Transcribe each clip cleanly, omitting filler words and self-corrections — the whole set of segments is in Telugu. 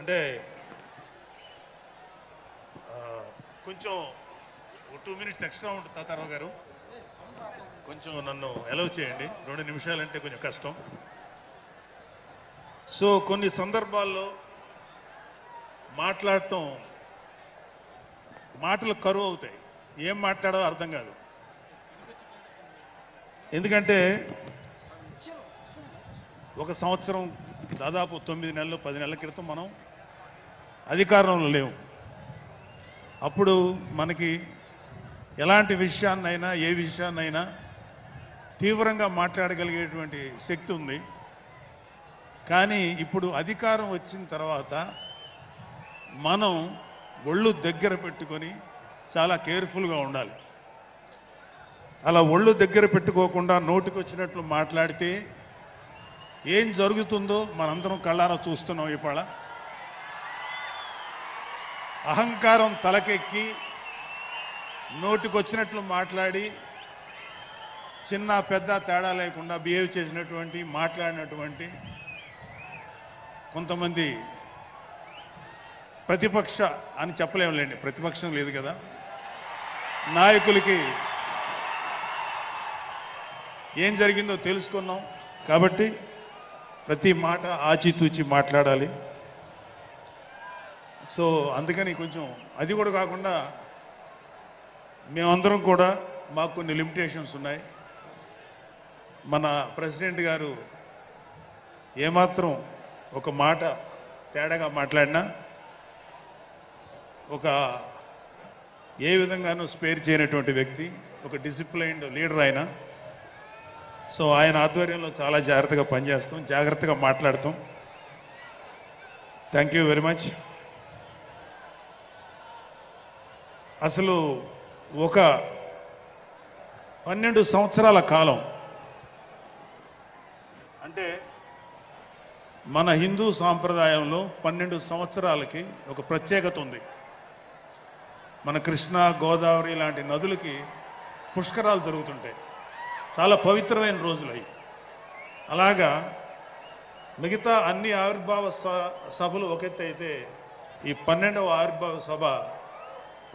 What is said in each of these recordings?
అంటే కొంచెం 2 minutes ఎక్స్ట్రా ఉంటుంది తాతారావు గారు, కొంచెం నన్ను అలౌ చేయండి. 2 నిమిషాలంటే కొంచెం కష్టం. సో కొన్ని సందర్భాల్లో మాట్లాడటం మాటలు కరువు అవుతాయి, ఏం మాట్లాడాలో అర్థం కాదు. ఎందుకంటే ఒక సంవత్సరం దాదాపు 9 నెలలు 10 నెలల క్రితం మనం అధికారంలో లేవు. అప్పుడు మనకి ఎలాంటి విషయాన్నైనా ఏ విషయాన్నైనా తీవ్రంగా మాట్లాడగలిగేటువంటి శక్తి ఉంది. కానీ ఇప్పుడు అధికారం వచ్చిన తర్వాత మనం ఒళ్ళు దగ్గర పెట్టుకొని చాలా కేర్ఫుల్గా ఉండాలి. అలా ఒళ్ళు దగ్గర పెట్టుకోకుండా నోటికి వచ్చినట్లు మాట్లాడితే ఏం జరుగుతుందో మనందరం కళ్ళారా చూస్తున్నాం. ఇవాళ అహంకారం తలకెక్కి నోటికొచ్చినట్లు మాట్లాడి చిన్న పెద్ద తేడా లేకుండా బిహేవ్ చేసినటువంటి మాట్లాడినటువంటి కొంతమంది ప్రతిపక్ష అని చెప్పలేములేండి, ప్రతిపక్షం లేదు కదా, నాయకులకి ఏం జరిగిందో తెలుసుకున్నాం. కాబట్టి ప్రతి మాట ఆచితూచి మాట్లాడాలి. సో అందుకని కొంచెం అది కూడా కాకుండా మేమందరం కూడా మాకు కొన్ని లిమిటేషన్స్ ఉన్నాయి. మన ప్రెసిడెంట్ గారు ఏమాత్రం ఒక మాట తేడాగా మాట్లాడినా ఒక ఏ విధంగానూ స్పేర్ చేయనటువంటి వ్యక్తి, ఒక డిసిప్లైన్డ్ లీడర్ ఆయన. సో ఆయన ఆధ్వర్యంలో చాలా జాగ్రత్తగా పనిచేస్తాం, జాగ్రత్తగా మాట్లాడతాం. Thank you very much. అసలు ఒక 12 సంవత్సరాల కాలం అంటే మన హిందూ సాంప్రదాయంలో 12 సంవత్సరాలకి ఒక ప్రత్యేకత ఉంది. మన కృష్ణ గోదావరి లాంటి నదులకి పుష్కరాలు జరుగుతుంటాయి, చాలా పవిత్రమైన రోజులు అవి. అలాగా మిగతా అన్ని ఆవిర్భావ సభలు ఒక ఎత్తు అయితే ఈ 12వ ఆవిర్భావ సభ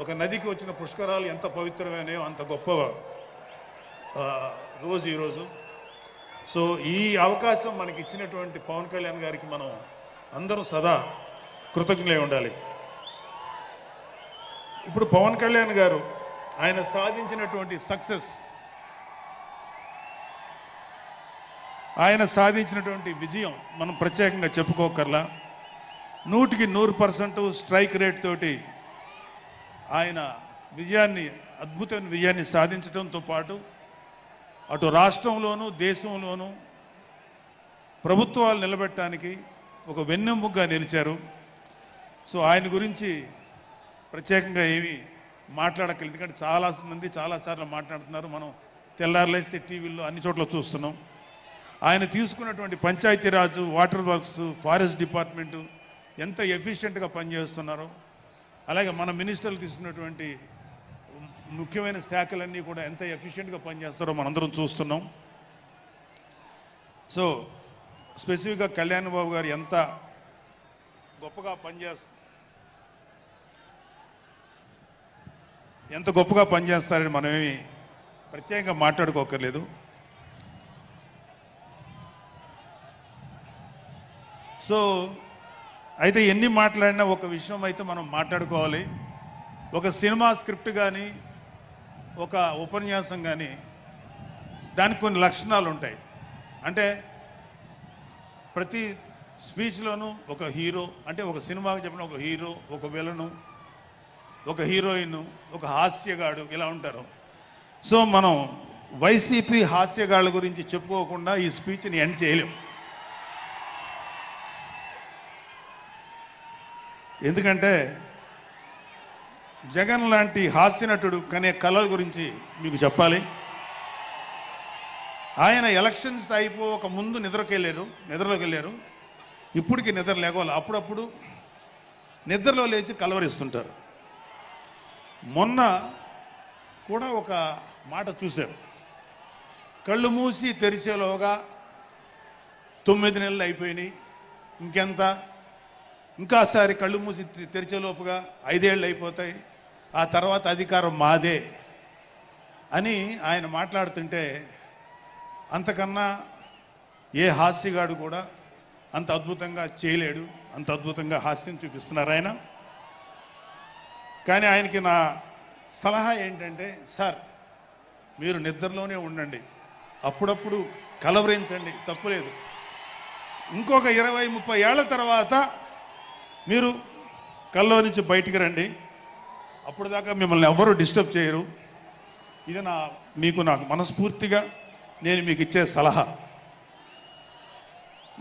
ఒక నదికి వచ్చిన పుష్కరాలు ఎంత పవిత్రమైనయో అంత గొప్ప రోజు ఈరోజు. సో ఈ అవకాశం మనకి ఇచ్చినటువంటి పవన్ కళ్యాణ్ గారికి మనం అందరం సదా కృతజ్ఞులై ఉండాలి. ఇప్పుడు పవన్ కళ్యాణ్ గారు ఆయన సాధించినటువంటి సక్సెస్, ఆయన సాధించినటువంటి విజయం మనం ప్రత్యేకంగా చెప్పుకోకర్లా. 100కి 100% స్ట్రైక్ రేట్ తోటి ఆయన విజయాన్ని, అద్భుతమైన విజయాన్ని సాధించడంతో పాటు అటు రాష్ట్రంలోనూ దేశంలోనూ ప్రభుత్వాలు నిలబెట్టడానికి ఒక వెన్నెముకగా నిలిచారు. సో ఆయన గురించి ప్రత్యేకంగా ఏమీ మాట్లాడక్కర్లేదు, ఎందుకంటే చాలామంది చాలాసార్లు మాట్లాడుతున్నారు. మనం తెల్లారులేస్తే టీవీల్లో అన్ని చోట్ల చూస్తున్నాం. ఆయన తీసుకున్నటువంటి Panchayati Raj, water works, forest department ఎంత ఎఫిషియెంట్గా పనిచేస్తున్నారో, అలాగే మన మినిస్టర్లు తీసుకున్నటువంటి ముఖ్యమైన శాఖలన్నీ కూడా ఎంత ఎఫిషియెంట్గా పనిచేస్తారో మనందరం చూస్తున్నాం. సో స్పెసిఫిక్గా కళ్యాణ్ బాబు గారు ఎంత గొప్పగా పనిచేస్తారని మనమేమి ప్రత్యేకంగా మాట్లాడుకోకర్లేదు. సో అయితే ఎన్ని మాట్లాడినా ఒక విషయం అయితే మనం మాట్లాడుకోవాలి. ఒక సినిమా స్క్రిప్ట్ కానీ ఒక ఉపన్యాసం కానీ దానికి కొన్ని లక్షణాలు ఉంటాయి. అంటే ప్రతి స్పీచ్లోనూ ఒక హీరో, అంటే ఒక సినిమాకి చెప్పిన ఒక హీరో, ఒక విలను, ఒక హీరోయిన్, ఒక హాస్యగాడు, ఇలా ఉంటారు. సో మనం వైసీపీ హాస్యగాళ్ళ గురించి చెప్పుకోకుండా ఈ స్పీచ్ని ఎండ్ చేయలేం. ఎందుకంటే జగన్ లాంటి హాస్యనటుడు కనే కళల గురించి మీకు చెప్పాలి. ఆయన ఎలక్షన్స్ అయిపోక ముందు నిద్రలోకి వెళ్ళారు. ఇప్పటికి నిద్ర లేకపోవాలి. అప్పుడప్పుడు నిద్రలో లేచి కలవరిస్తుంటారు. మొన్న కూడా ఒక మాట చూశారు, కళ్ళు మూసి తెరిచేలోగా 9 నెలలు అయిపోయినాయి, ఇంకెంత, ఇంకాసారి కళ్ళు మూసి తెరిచేలోపుగా 5 ఏళ్ళు అయిపోతాయి, ఆ తర్వాత అధికారం మాదే అని ఆయన మాట్లాడుతుంటే అంతకన్నా ఏ హాస్యగాడు కూడా అంత అద్భుతంగా చేయలేడు, అంత అద్భుతంగా హాస్యం చూపిస్తున్నారు ఆయన. కానీ ఆయనకి నా సలహా ఏంటంటే, సార్ మీరు నిద్రలోనే ఉండండి, అప్పుడప్పుడు కలవరించండి, తప్పులేదు. ఇంకొక 20-30 ఏళ్ల తర్వాత మీరు కల్లో నుంచి బయటికి రండి, అప్పుడు దాకా మిమ్మల్ని ఎవరు డిస్టర్బ్ చేయరు. ఇది నాకు మనస్ఫూర్తిగా నేను మీకు ఇచ్చే సలహా.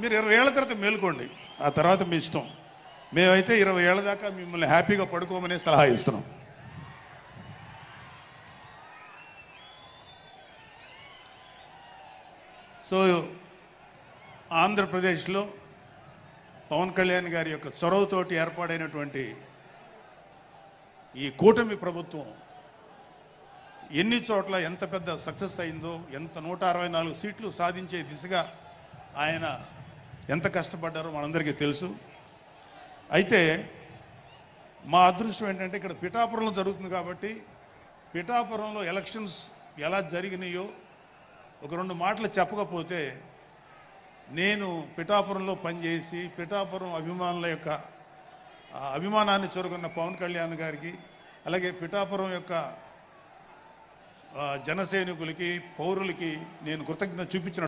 మీరు 20 ఏళ్ల తర్వాత మేలుకోండి, ఆ తర్వాత మీ ఇష్టం. మేమైతే 20 ఏళ్ల దాకా మిమ్మల్ని హ్యాపీగా పడుకోమనే సలహా ఇస్తున్నాం. సో ఆంధ్రప్రదేశ్లో పవన్ కళ్యాణ్ గారి యొక్క చొరవతోటి ఏర్పాడైనటువంటి ఈ కూటమి ప్రభుత్వం ఎన్ని చోట్ల ఎంత పెద్ద సక్సెస్ అయిందో, ఎంత 164 సీట్లు సాధించే దిశగా ఆయన ఎంత కష్టపడ్డారో మనందరికీ తెలుసు. అయితే మా అదృష్టం ఏంటంటే ఇక్కడ పిఠాపురంలో జరుగుతుంది కాబట్టి పిఠాపురంలో ఎలక్షన్స్ ఎలా జరిగినాయో ఒక 2 మాటలు చెప్పకపోతే, నేను పిఠాపురంలో పనిచేసి పిఠాపురం అభిమానుల యొక్క అభిమానాన్ని చూరగొన్న పవన్ కళ్యాణ్ గారికి, అలాగే పిఠాపురం యొక్క జన సైనికులకి, పౌరులకి నేను కృతజ్ఞత చూపించిన